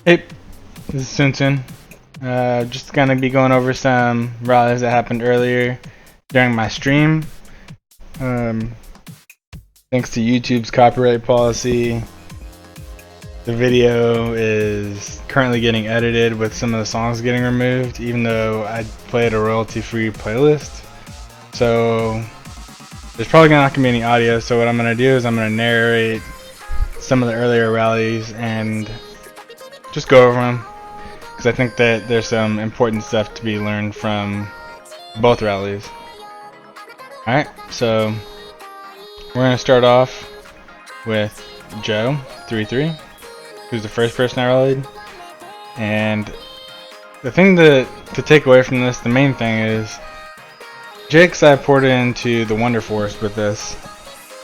Hey, this is Tsun Tsun. Just gonna be going over some rallies that happened earlier during my stream. Um, Thanks to YouTube's copyright policy, the video is currently getting edited with some of the songs getting removed, even though I played a royalty-free playlist. So there's probably not gonna be any audio. So what I'm gonna do is I'm gonna narrate some of the earlier rallies and just go over them, because I think that there's some important stuff to be learned from both rallies. Alright, so we're going to start off with Joe, 3-3, who's the first person I rallied. And the thing to take away from this, the main thing is, JXI poured into the Wonder Force with this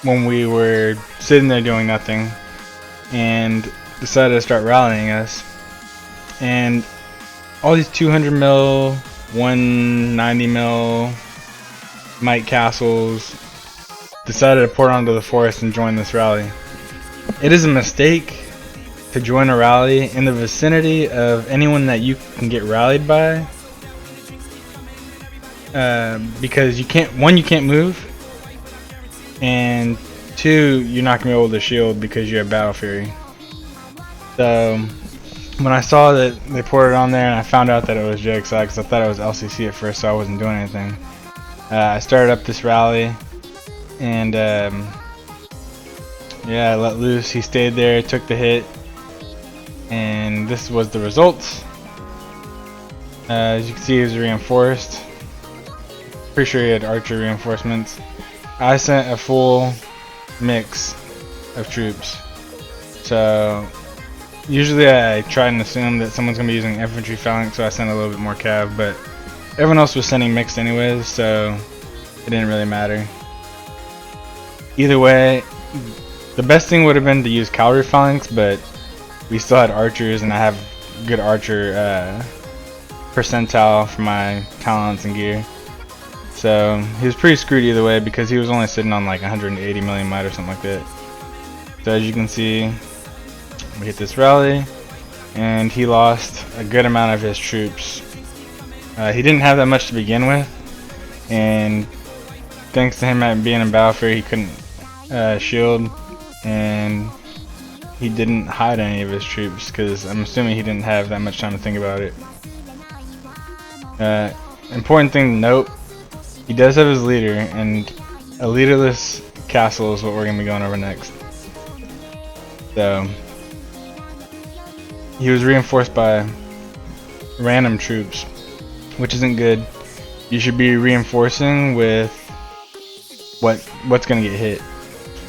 when we were sitting there doing nothing, and decided to start rallying us. And all these 200 mil, 190 mil Mike Castles decided to pour onto the forest and join this rally. It is a mistake to join a rally in the vicinity of anyone that you can get rallied by, because you can't move, and two, you're not gonna be able to shield because you have Battle Fury. So when I saw that they poured it on there and I found out that it was JXI, because I thought it was LCC at first, so I wasn't doing anything. I started up this rally, and yeah, I let loose. He stayed there, took the hit, and this was the results. As you can see, he was reinforced. Pretty sure he had archer reinforcements. I sent a full mix of troops. So usually I try and assume that someone's going to be using infantry phalanx, so I sent a little bit more cav, but everyone else was sending mixed anyways, so it didn't really matter. Either way, the best thing would have been to use cavalry phalanx, but we still had archers, and I have good archer percentile for my talents and gear. So he was pretty screwed either way, because he was only sitting on like 180 million might or something like that. So as you can see, we hit this rally, and he lost a good amount of his troops. He didn't have that much to begin with, and thanks to him being in Battle Fury, he couldn't shield, and he didn't hide any of his troops, because I'm assuming he didn't have that much time to think about it. Important thing to note, he does have his leader, and a leaderless castle is what we're going to be going over next. So he was reinforced by random troops, which isn't good. You should be reinforcing with what's going to get hit.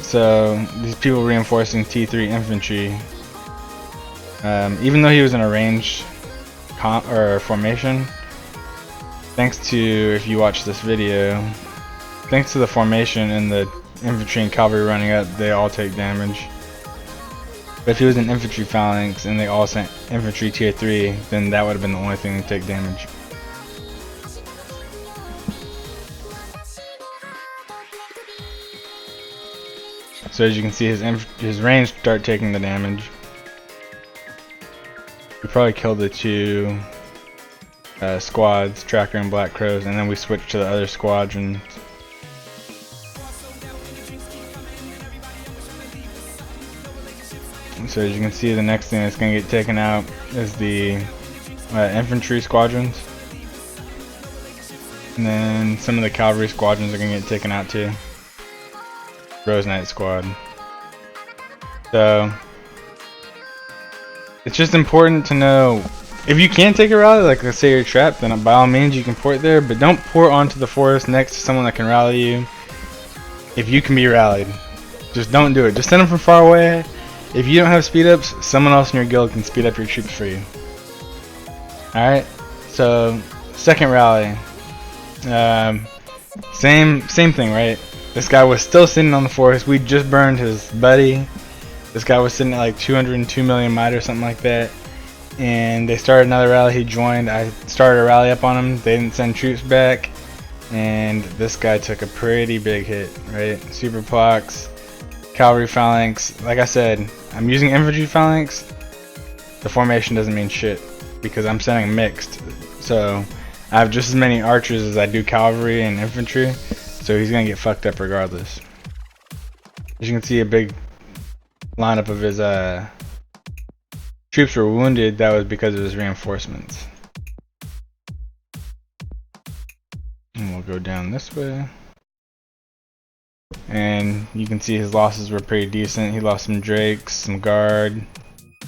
So these people reinforcing T3 infantry, even though he was in a ranged formation, thanks to, if you watch this video, thanks to the formation and the infantry and cavalry running up, they all take damage. But if he was an infantry phalanx and they all sent infantry tier 3, then that would have been the only thing to take damage. So as you can see, his range start taking the damage. We probably killed the two squads, Tracker and Black Crows, and then we switched to the other squadrons. So as you can see, the next thing that's going to get taken out is the infantry squadrons, and then some of the cavalry squadrons are going to get taken out too. Rose Knight squad. So it's just important to know, if you can take a rally, like let's say you're trapped, then by all means you can port there, but don't port onto the forest next to someone that can rally you. If you can be rallied, just don't do it. Just send them from far away. If you don't have speed ups, someone else in your guild can speed up your troops for you. Alright, so second rally, same thing, right? This guy was still sitting on the forest. We just burned his buddy. This guy was sitting at like 202 million might or something like that, and they started another rally. He joined. I started a rally up on him. They didn't send troops back, and this guy took a pretty big hit, right? Super Plox, cavalry phalanx. Like I said, I'm using infantry phalanx, the formation doesn't mean shit because I'm sending mixed. So I have just as many archers as I do cavalry and infantry, so he's gonna get fucked up regardless. As you can see, a big lineup of his troops were wounded. That was because of his reinforcements. And we'll go down this way. And you can see his losses were pretty decent. He lost some Drakes, some Guard,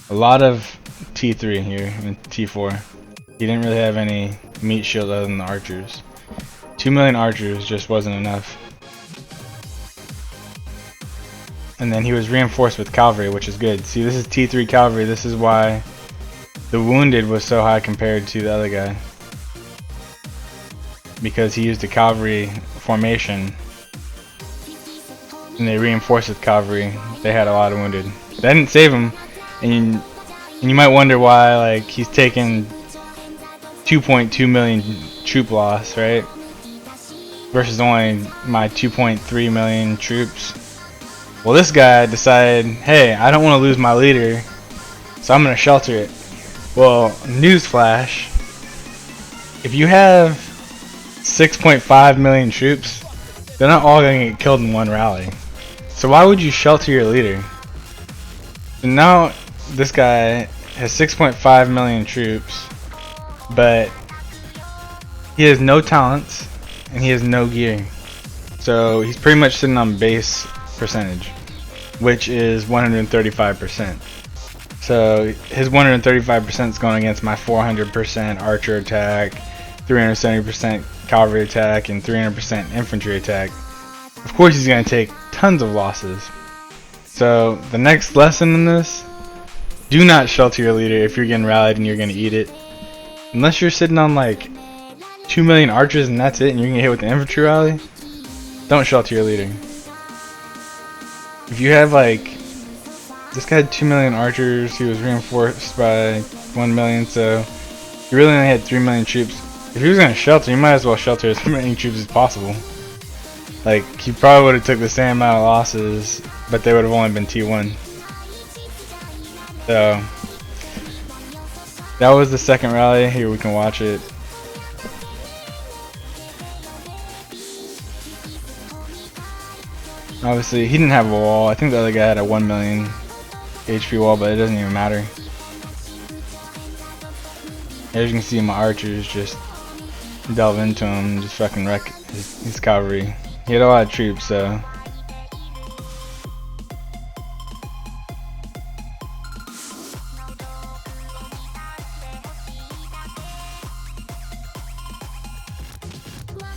a lot of T3 here and T4. He didn't really have any meat shield other than the archers. 2 million archers just wasn't enough. And then he was reinforced with cavalry, which is good. See, this is T3 cavalry. This is why the wounded was so high compared to the other guy. Because he used a cavalry formation. And they reinforced with cavalry. They had a lot of wounded. That didn't save him. And you might wonder why, like, he's taken 2.2 million troop loss, right? Versus only my 2.3 million troops. Well, this guy decided, hey, I don't want to lose my leader, so I'm going to shelter it. Well, newsflash, if you have 6.5 million troops, they're not all going to get killed in one rally. So why would you shelter your leader? And now this guy has 6.5 million troops, but he has no talents and he has no gear. So he's pretty much sitting on base percentage, which is 135%. So his 135% is going against my 400% archer attack, 370% cavalry attack, and 300% infantry attack. Of course he's going to take tons of losses. So the next lesson in this, do not shelter your leader if you're getting rallied and you're going to eat it. Unless you're sitting on like 2 million archers and that's it, and you're going to get hit with the infantry rally, don't shelter your leader. If you have like, this guy had 2 million archers, he was reinforced by 1 million, so he really only had 3 million troops. If he was going to shelter, you might as well shelter as many troops as possible. Like, he probably would have took the same amount of losses, but they would have only been T1. So, that was the second rally. Here we can watch it. Obviously, he didn't have a wall. I think the other guy had a 1 million HP wall, but it doesn't even matter. As you can see, my archers just delve into him and just fucking wreck his cavalry. He had a lot of troops, so.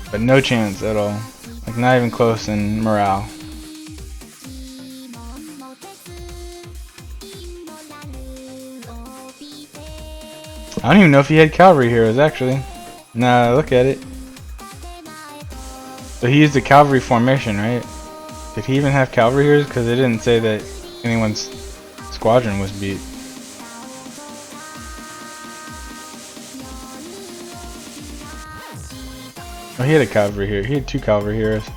But no chance at all. Like, not even close in morale. I don't even know if he had cavalry heroes, actually. Now look at it. So he used a cavalry formation, right? Did he even have cavalry heroes? Because it didn't say that anyone's squadron was beat. Oh, he had a cavalry hero. He had 2 cavalry heroes.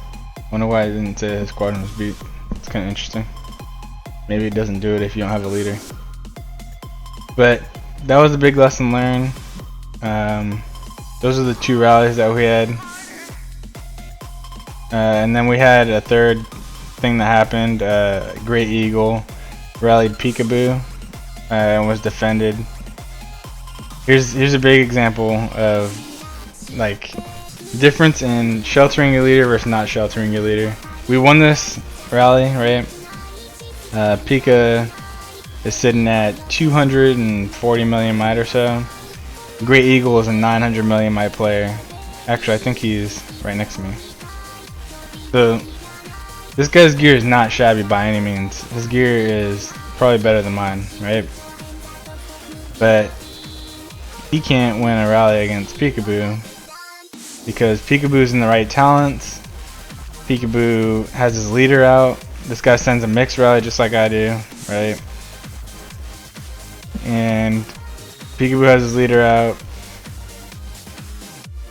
Wonder why it didn't say his squadron was beat. It's kind of interesting. Maybe it doesn't do it if you don't have a leader. But that was a big lesson learned. Those are the 2 rallies that we had. And then we had a third thing that happened. Great Eagle rallied Peekaboo and was defended. Here's a big example of like difference in sheltering your leader versus not sheltering your leader. We won this rally, right? Pika is sitting at 240 million might or so. Great Eagle is a 900 million might player. Actually, I think he's right next to me. So this guy's gear is not shabby by any means. His gear is probably better than mine, right? But he can't win a rally against Peekaboo because Peekaboo's in the right talents. Peekaboo has his leader out. This guy sends a mixed rally just like I do, right? And Peekaboo has his leader out.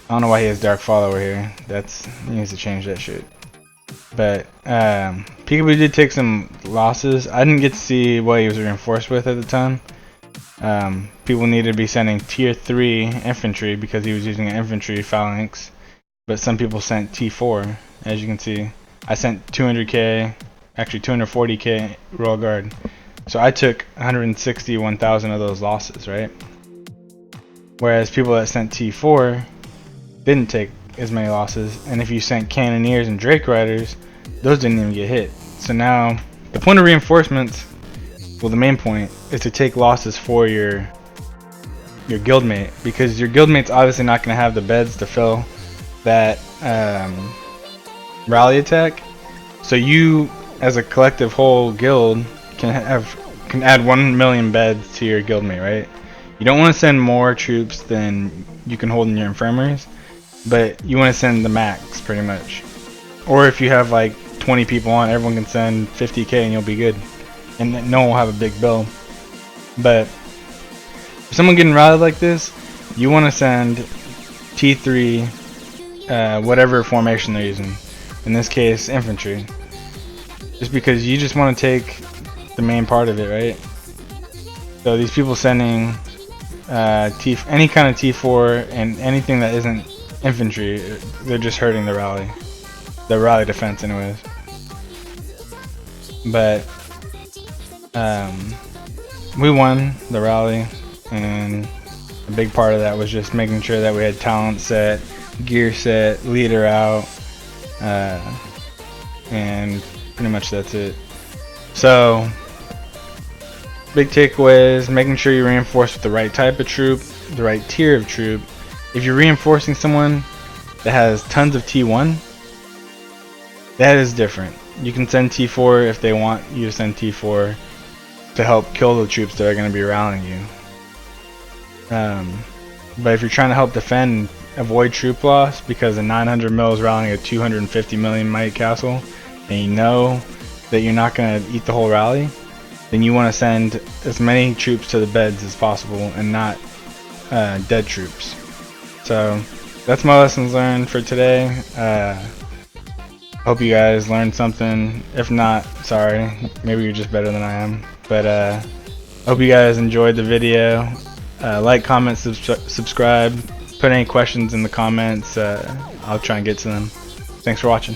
I don't know why he has Dark Follower here. He needs to change that shit. But Peekaboo did take some losses. I didn't get to see what he was reinforced with at the time. People needed to be sending tier 3 infantry because he was using an infantry phalanx, but some people sent T4. As you can see, I sent 200k, actually 240k Royal Guard. So I took 161,000 of those losses, right? Whereas people that sent T4 didn't take as many losses, and if you sent Cannoneers and Drake Riders, those didn't even get hit. So now, the point of reinforcements, well, the main point is to take losses for your guildmate, because your guildmate's obviously not going to have the beds to fill that rally attack. So you, as a collective whole guild, can add 1 million beds to your guildmate, right? You don't want to send more troops than you can hold in your infirmaries, but you want to send the max, pretty much. Or if you have like 20 people on, everyone can send 50k and you'll be good, and no one will have a big bill. But for someone getting rallied like this, you want to send T3, whatever formation they're using. In this case, infantry. Just because you just want to take the main part of it, right? So these people sending any kind of T4 and anything that isn't infantry, they're just hurting the rally defense anyways. But we won the rally, and a big part of that was just making sure that we had talent set, gear set, leader out, and pretty much that's it. So big takeaways: making sure you reinforce with the right type of troop, the right tier of troop. If you're reinforcing someone that has tons of T1, that is different. You can send T4 if they want you to send T4 to help kill the troops that are going to be rallying you. But if you're trying to help defend, avoid troop loss, because a 900 mil is rallying a 250 million might castle, and you know that you're not going to eat the whole rally, then you want to send as many troops to the beds as possible and not dead troops. So that's my lessons learned for today. Hope you guys learned something. If not, sorry, maybe you're just better than I am. But hope you guys enjoyed the video. Like, comment, subscribe, put any questions in the comments. I'll try and get to them. Thanks for watching.